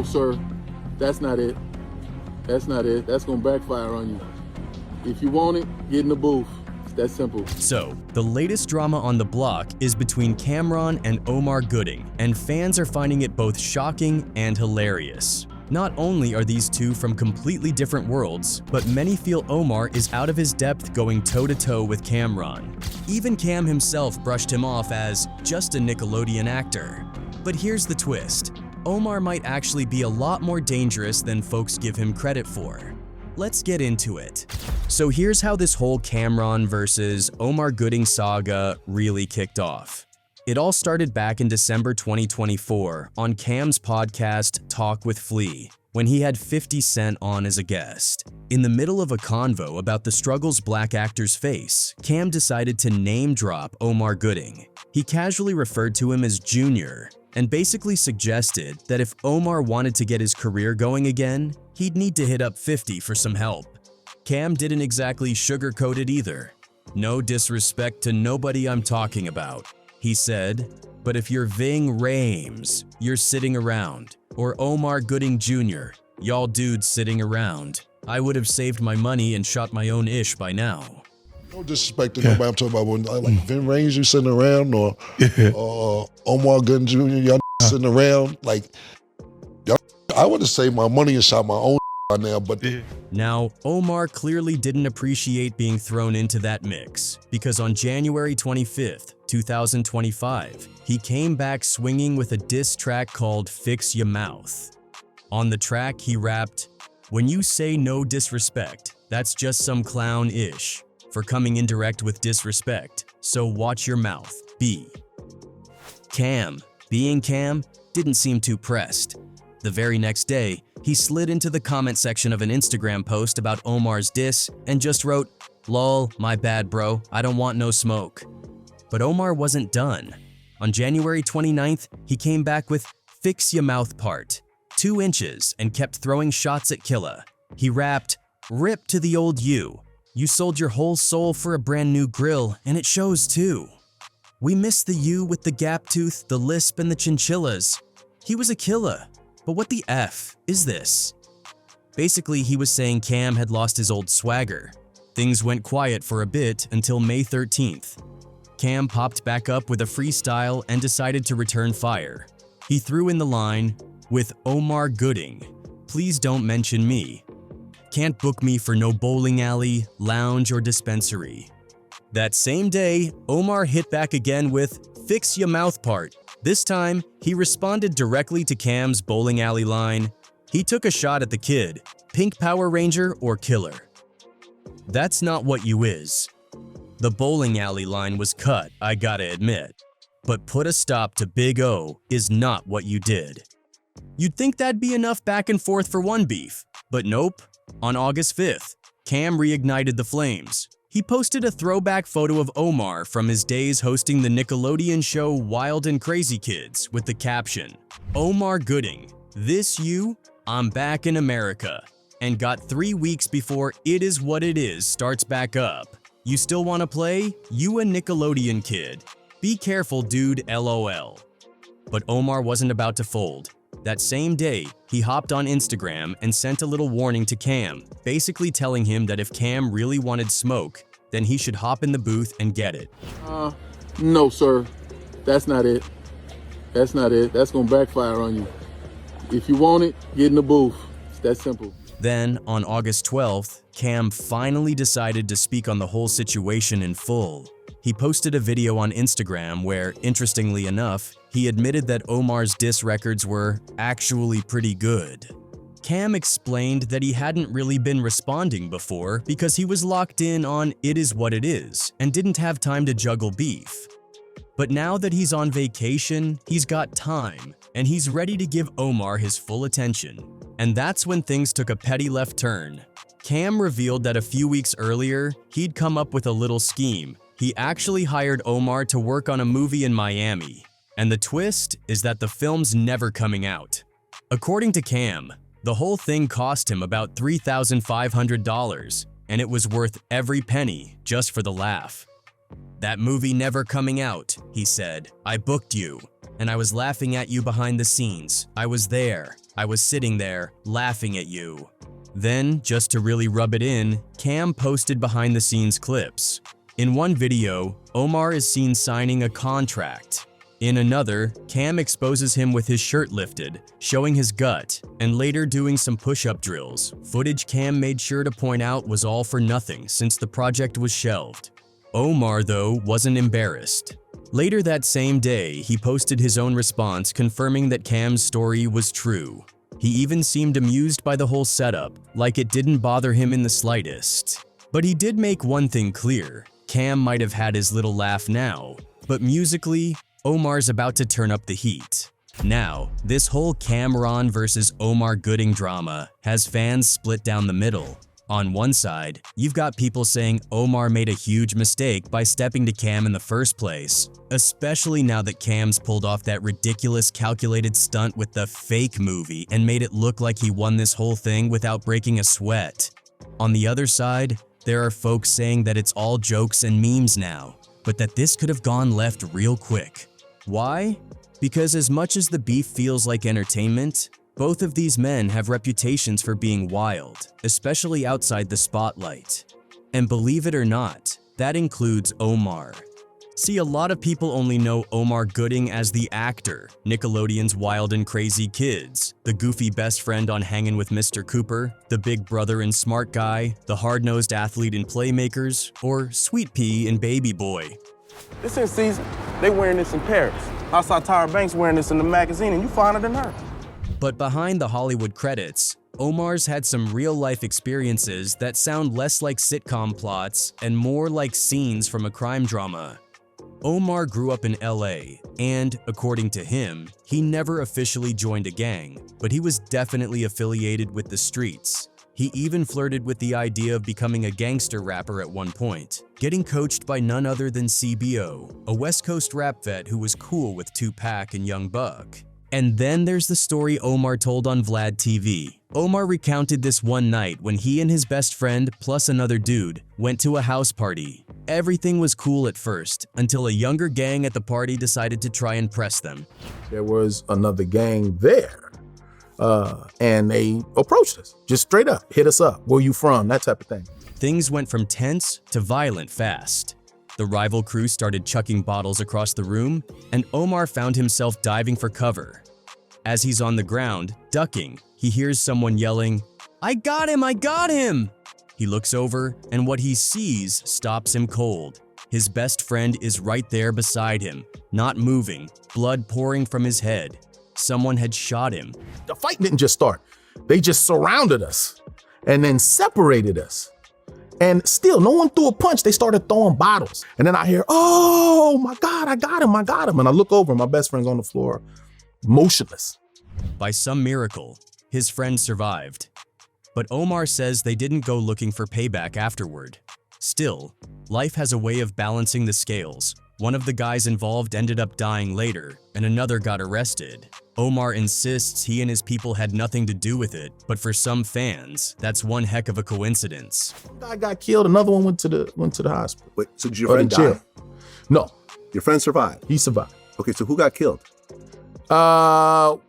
No, sir. That's not it. That's not it. That's gonna backfire on you. If you want it, get in the booth. It's that simple. So, the latest drama on the block is between Cam'ron and Omar Gooding, and fans are finding it both shocking and hilarious. Not only are these two from completely different worlds, but many feel Omar is out of his depth going toe-to-toe with Cam'ron. Even Cam himself brushed him off as just a Nickelodeon actor. But here's the twist. Omar might actually be a lot more dangerous than folks give him credit for. Let's get into it. So here's how this whole Cam'ron versus Omar Gooding saga really kicked off. It all started back in December 2024 on Cam's podcast Talk with Flea, when he had 50 Cent on as a guest. In the middle of a convo about the struggles black actors face, Cam decided to name drop Omar Gooding. He casually referred to him as Junior, and basically suggested that if Omar wanted to get his career going again, he'd need to hit up 50 for some help. Cam didn't exactly sugarcoat it either. No disrespect to nobody I'm talking about, he said, but if you're Ving Rhames, you're sitting around, or Omar Gooding Jr, y'all dudes sitting around, I would have saved my money and shot my own ish by now. No disrespect to nobody I'm talking about, when like Ving Rhames, you sitting around, or Omar Gooding Jr, y'all sitting around, like, y'all, I would have saved my money and shot my own by now, but... Now, Omar clearly didn't appreciate being thrown into that mix, because on January 25th, 2025, he came back swinging with a diss track called Fix Ya Mouth. On the track, he rapped, "When you say no disrespect, that's just some clown-ish for coming indirect with disrespect, so watch your mouth, B." Cam, being Cam, didn't seem too pressed. The very next day, he slid into the comment section of an Instagram post about Omar's diss and just wrote, "Lol, my bad bro, I don't want no smoke." But Omar wasn't done. On January 29th, he came back with Fix Ya Mouth Part, 2 inches, and kept throwing shots at Killa. He rapped, "Rip to the old you. You sold your whole soul for a brand new grill, and it shows too. We miss the you with the gap tooth, the lisp, and the chinchillas. He was a killer, but what the F is this?" Basically, he was saying Cam had lost his old swagger. Things went quiet for a bit until May 13th. Cam popped back up with a freestyle and decided to return fire. He threw in the line, "With Omar Gooding, please don't mention me. Can't book me for no bowling alley, lounge, or dispensary." That same day, Omar hit back again with Fix Ya Mouth Part. This time, he responded directly to Cam's bowling alley line. He took a shot at the kid, Pink Power Ranger or Killer. That's not what you is. The bowling alley line was cut, I gotta admit. But put a stop to Big O is not what you did. You'd think that'd be enough back and forth for one beef, but nope. On August 5th, Cam reignited the flames. He posted a throwback photo of Omar from his days hosting the Nickelodeon show Wild and Crazy Kids with the caption, "Omar Gooding, this you? I'm back in America," and got 3 weeks before It Is What It Is starts back up. "You still wanna play? You a Nickelodeon kid. Be careful, dude, LOL. But Omar wasn't about to fold. That same day, he hopped on Instagram and sent a little warning to Cam, basically telling him that if Cam really wanted smoke, then he should hop in the booth and get it. No, sir. That's not it. That's not it. That's gonna backfire on you. If you want it, get in the booth. It's that simple. Then, on August 12th, Cam finally decided to speak on the whole situation in full. He posted a video on Instagram where, interestingly enough, he admitted that Omar's diss records were actually pretty good. Cam explained that he hadn't really been responding before because he was locked in on It Is What It Is and didn't have time to juggle beef. But now that he's on vacation, he's got time, and he's ready to give Omar his full attention. And that's when things took a petty left turn. Cam revealed that a few weeks earlier, he'd come up with a little scheme. He actually hired Omar to work on a movie in Miami. And the twist is that the film's never coming out. According to Cam, the whole thing cost him about $3,500, and it was worth every penny just for the laugh. "That movie never coming out," he said. "I booked you. and I was laughing at you behind the scenes. I was there. I was sitting there, laughing at you. Then, just to really rub it in, Cam posted behind-the-scenes clips. In one video, Omar is seen signing a contract. In another, Cam exposes him with his shirt lifted, showing his gut, and later doing some push-up drills. Footage Cam made sure to point out was all for nothing since the project was shelved. Omar, though, wasn't embarrassed. Later that same day, he posted his own response confirming that Cam's story was true. He even seemed amused by the whole setup, like it didn't bother him in the slightest. But he did make one thing clear: Cam might have had his little laugh now, but musically, Omar's about to turn up the heat. Now, this whole Cameron versus Omar Gooding drama has fans split down the middle. On one side, you've got people saying Omar made a huge mistake by stepping to Cam in the first place, especially now that Cam's pulled off that ridiculous calculated stunt with the fake movie and made it look like he won this whole thing without breaking a sweat. On the other side, there are folks saying that it's all jokes and memes now, but that this could have gone left real quick. Why? Because as much as the beef feels like entertainment, both of these men have reputations for being wild, especially outside the spotlight. And believe it or not, that includes Omar. See, a lot of people only know Omar Gooding as the actor, Nickelodeon's Wild and Crazy Kids, the goofy best friend on Hangin' with Mr. Cooper, the big brother in Smart Guy, the hard-nosed athlete in Playmakers, or Sweet Pea in Baby Boy. It's in season. They wearing this in Paris. I saw Tyra Banks wearing this in the magazine, and you finer than her. But behind the Hollywood credits, Omar's had some real-life experiences that sound less like sitcom plots and more like scenes from a crime drama. Omar grew up in LA, and, according to him, he never officially joined a gang, but he was definitely affiliated with the streets. He even flirted with the idea of becoming a gangster rapper at one point, getting coached by none other than CBO, a West Coast rap vet who was cool with Tupac and Young Buck. And then there's the story Omar told on Vlad TV. Omar recounted this one night when he and his best friend, plus another dude, went to a house party. Everything was cool at first, until a younger gang at the party decided to try and press them. There was another gang there, and they approached us, just straight up, hit us up, where you from, that type of thing. Things went from tense to violent fast. The rival crew started chucking bottles across the room, and Omar found himself diving for cover. As he's on the ground, ducking, he hears someone yelling, "I got him! I got him!" He looks over, and what he sees stops him cold. His best friend is right there beside him, not moving, blood pouring from his head. Someone had shot him. The fight didn't just start. They just surrounded us and then separated us. And still, no one threw a punch. They started throwing bottles. And then I hear, "Oh my God, I got him, I got him." And I look over, and my best friend's on the floor, motionless. By some miracle, his friend survived. But Omar says they didn't go looking for payback afterward. Still, life has a way of balancing the scales. One of the guys involved ended up dying later, and another got arrested. Omar insists he and his people had nothing to do with it, but for some fans, that's one heck of a coincidence. One guy got killed, another one went to the hospital. Wait, so did your friend die? No, Your friend survived? he survived. Okay, so who got killed? The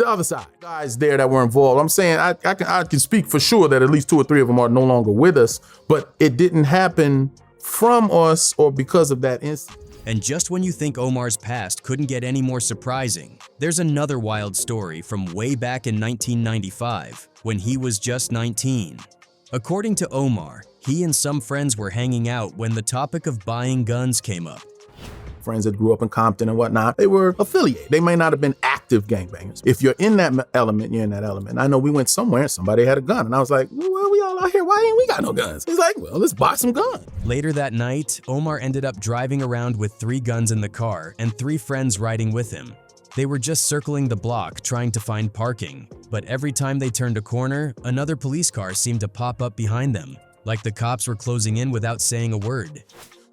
other side, guys there that were involved. I'm saying I can speak for sure that at least 2 or 3 of them are no longer with us, but it didn't happen from us or because of that incident. And just when you think Omar's past couldn't get any more surprising, there's another wild story from way back in 1995, when he was just 19. According to Omar, he and some friends were hanging out when the topic of buying guns came up. Friends that grew up in Compton and whatnot, they were affiliated. They may not have been active gangbangers. If you're in that element, you're in that element. I know we went somewhere and somebody had a gun, and I was like, "Well, we all out here, why ain't we got no guns?" He's like, "Well, let's buy some guns." Later that night, Omar ended up driving around with 3 guns in the car and 3 friends riding with him. They were just circling the block trying to find parking, but every time they turned a corner, another police car seemed to pop up behind them, like the cops were closing in without saying a word.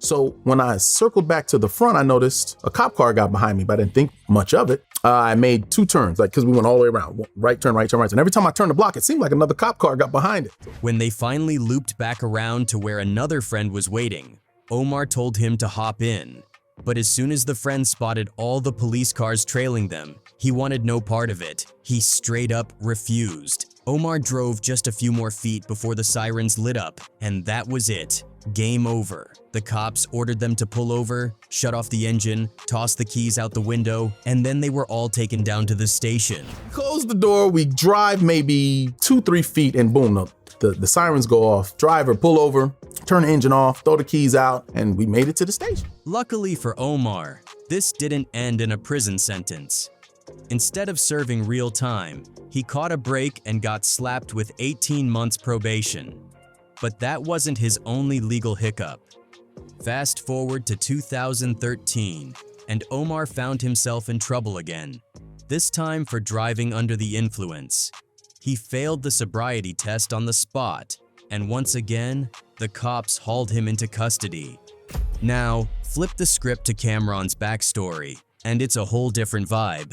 So when I circled back to the front, I noticed a cop car got behind me, but I didn't think much of it. I made 2 turns, because we went all the way around. Right turn, right turn, right turn. And every time I turned the block, it seemed like another cop car got behind it. When they finally looped back around to where another friend was waiting, Omar told him to hop in. But as soon as the friends spotted all the police cars trailing them, he wanted no part of it. He straight up refused. Omar drove just a few more feet before the sirens lit up, and that was it. Game over. The cops ordered them to pull over, shut off the engine, toss the keys out the window, and then they were all taken down to the station. Close the door, we drive maybe 2-3 feet, and boom, the sirens go off. Driver, pull over, turn the engine off, throw the keys out, and we made it to the station. Luckily for Omar, this didn't end in a prison sentence. Instead of serving real time, he caught a break and got slapped with 18 months probation. But that wasn't his only legal hiccup. Fast forward to 2013, and Omar found himself in trouble again, this time for driving under the influence. He failed the sobriety test on the spot, and once again, the cops hauled him into custody. Now, flip the script to Cameron's backstory, and it's a whole different vibe.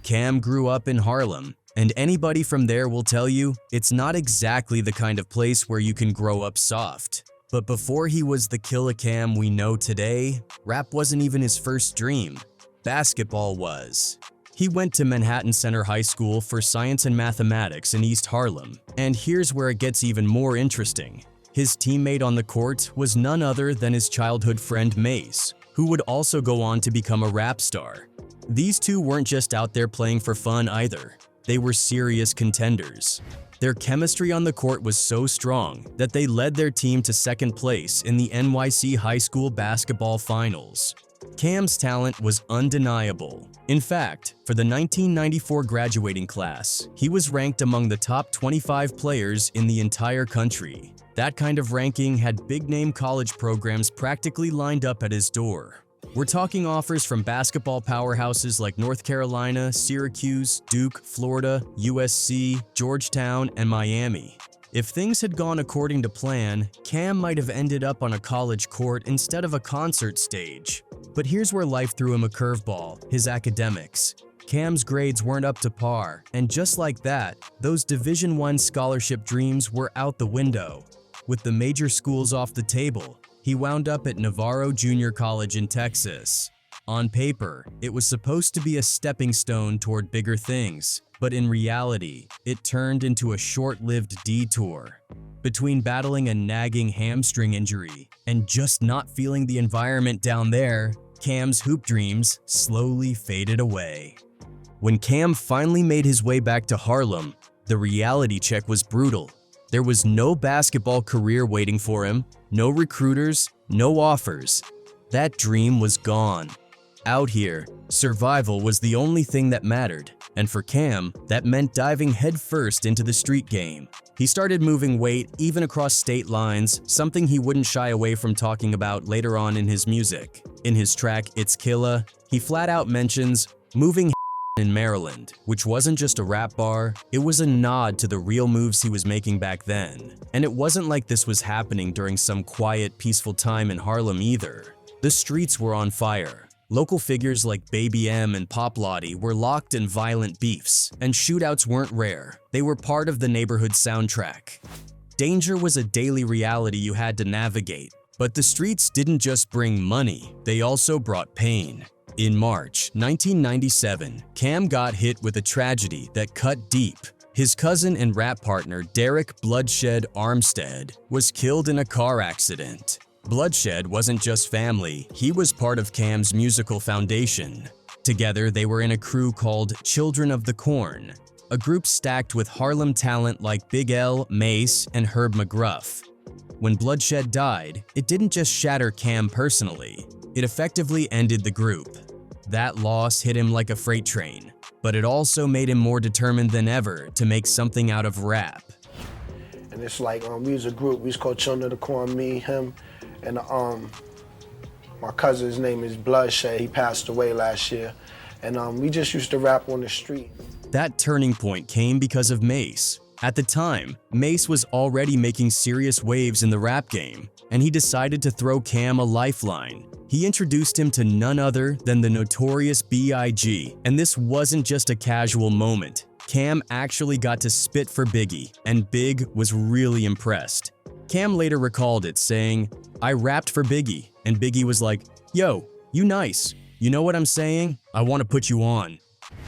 Cam grew up in Harlem, and anybody from there will tell you it's not exactly the kind of place where you can grow up soft. But before he was the Killa Cam we know today, rap wasn't even his first dream. Basketball was. He went to Manhattan Center High School for Science and Mathematics in East Harlem. And here's where it gets even more interesting. His teammate on the court was none other than his childhood friend Mace, who would also go on to become a rap star. These two weren't just out there playing for fun either. They were serious contenders. Their chemistry on the court was so strong that they led their team to second place in the NYC High School Basketball Finals. Cam's talent was undeniable. In fact, for the 1994 graduating class, he was ranked among the top 25 players in the entire country. That kind of ranking had big-name college programs practically lined up at his door. We're talking offers from basketball powerhouses like North Carolina, Syracuse, Duke, Florida, USC, Georgetown, and Miami. If things had gone according to plan, Cam might have ended up on a college court instead of a concert stage. But here's where life threw him a curveball: his academics. Cam's grades weren't up to par, and just like that, those Division I scholarship dreams were out the window. With the major schools off the table, he wound up at Navarro Junior College in Texas. On paper, it was supposed to be a stepping stone toward bigger things, but in reality, it turned into a short-lived detour. Between battling a nagging hamstring injury and just not feeling the environment down there, Cam's hoop dreams slowly faded away. When Cam finally made his way back to Harlem, the reality check was brutal. There was no basketball career waiting for him, no recruiters, no offers. That dream was gone. Out here, survival was the only thing that mattered, and for Cam, that meant diving headfirst into the street game. He started moving weight even across state lines, something he wouldn't shy away from talking about later on in his music. In his track It's Killa, he flat out mentions moving in Maryland, which wasn't just a rap bar, it was a nod to the real moves he was making back then. And it wasn't like this was happening during some quiet, peaceful time in Harlem either. The streets were on fire. Local figures like Baby M and Pop Lottie were locked in violent beefs, and shootouts weren't rare. They were part of the neighborhood soundtrack. Danger was a daily reality you had to navigate, but the streets didn't just bring money, they also brought pain. In March 1997, Cam got hit with a tragedy that cut deep. His cousin and rap partner Derek Bloodshed Armstead was killed in a car accident. Bloodshed wasn't just family, he was part of Cam's musical foundation. Together, they were in a crew called Children of the Corn, a group stacked with Harlem talent like Big L, Mace, and Herb McGruff. When Bloodshed died, it didn't just shatter Cam personally, it effectively ended the group. That loss hit him like a freight train, but it also made him more determined than ever to make something out of rap. And it's like, we was a group, we was called Children of the Corn, me, him, and my cousin's name is Bloodshed. He passed away last year. And we just used to rap on the street. That turning point came because of Mace. At the time, Mace was already making serious waves in the rap game, and he decided to throw Cam a lifeline. He introduced him to none other than the notorious B.I.G., and this wasn't just a casual moment. Cam actually got to spit for Biggie, and Big was really impressed. Cam later recalled it, saying, "I rapped for Biggie," and Biggie was like, "Yo, You nice. You know what I'm saying? I want to put you on.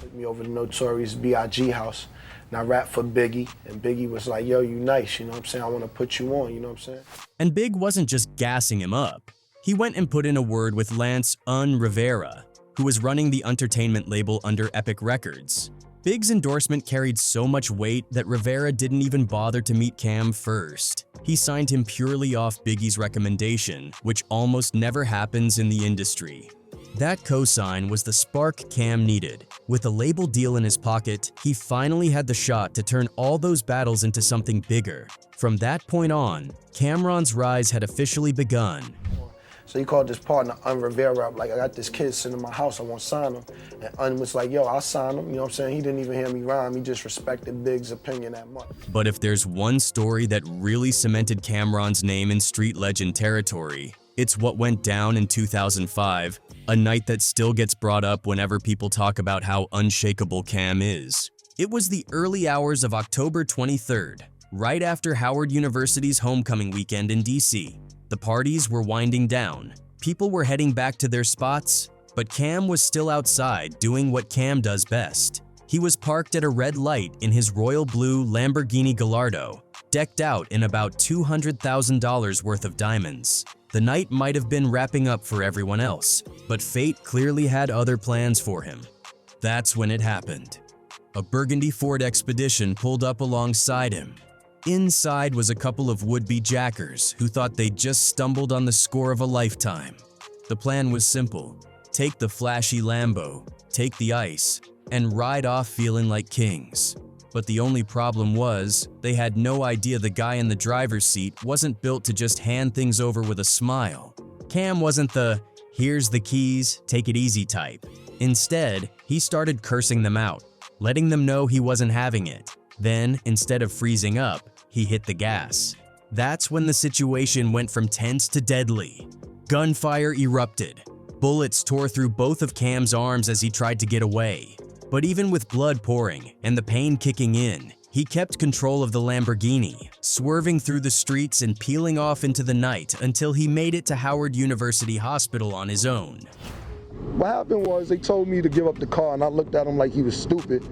Took me over to Notorious B.I.G. house, and I rapped for Biggie, and Biggie was like, yo, you nice, you know what I'm saying? I want to put you on, you know what I'm saying? And Big wasn't just gassing him up. He went and put in a word with Lance Rivera, who was running the entertainment label under Epic Records. Big's endorsement carried so much weight that Rivera didn't even bother to meet Cam first. He signed him purely off Biggie's recommendation, which almost never happens in the industry. That cosign was the spark Cam needed. With a label deal in his pocket, he finally had the shot to turn all those battles into something bigger. From that point on, Cam'ron's rise had officially begun. So he called his partner, Rivera, up, like, I got this kid sitting in my house, I want to sign him. And was like, yo, I'll sign him, you know what I'm saying? He didn't even hear me rhyme, he just respected Big's opinion that much. But if there's one story that really cemented Cam'ron's name in street legend territory, it's what went down in 2005, a night that still gets brought up whenever people talk about how unshakable Cam is. It was the early hours of October 23rd, right after Howard University's homecoming weekend in DC. The parties were winding down. People were heading back to their spots, but Cam was still outside doing what Cam does best. He was parked at a red light in his royal blue Lamborghini Gallardo, decked out in about $200,000 worth of diamonds. The night might have been wrapping up for everyone else, but fate clearly had other plans for him. That's when it happened. A burgundy Ford Expedition pulled up alongside him. Inside was a couple of would-be jackers who thought they'd just stumbled on the score of a lifetime. The plan was simple: take the flashy Lambo, take the ice, and ride off feeling like kings. But the only problem was, they had no idea the guy in the driver's seat wasn't built to just hand things over with a smile. Cam wasn't the, here's the keys, take it easy type. Instead, he started cursing them out, letting them know he wasn't having it. Then, instead of freezing up, he hit the gas. That's when the situation went from tense to deadly. Gunfire erupted. Bullets tore through both of Cam's arms as he tried to get away. But even with blood pouring and the pain kicking in, he kept control of the Lamborghini, swerving through the streets and peeling off into the night until he made it to Howard University Hospital on his own. What happened was they told me to give up the car, and I looked at him like he was stupid,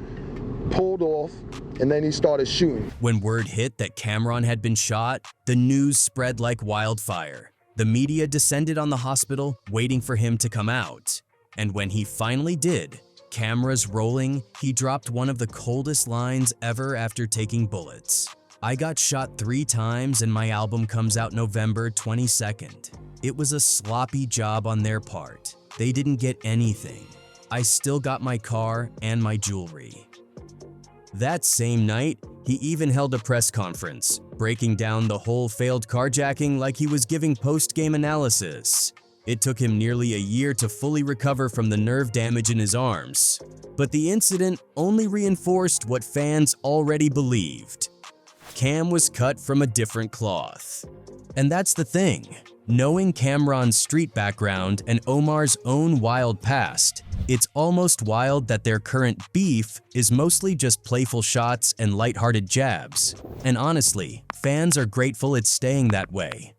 pulled off, and then he started shooting. When word hit that Cam'ron had been shot, the news spread like wildfire. The media descended on the hospital, waiting for him to come out. And when he finally did, cameras rolling, he dropped one of the coldest lines ever after taking bullets. I got shot 3 times and my album comes out November 22nd. It was a sloppy job on their part. They didn't get anything. I still got my car and my jewelry. That same night, he even held a press conference, breaking down the whole failed carjacking like he was giving post-game analysis. It took him nearly a year to fully recover from the nerve damage in his arms. But the incident only reinforced what fans already believed. Cam was cut from a different cloth. And that's the thing. Knowing Cam'ron's street background and Omar's own wild past, it's almost wild that their current beef is mostly just playful shots and lighthearted jabs. And honestly, fans are grateful it's staying that way.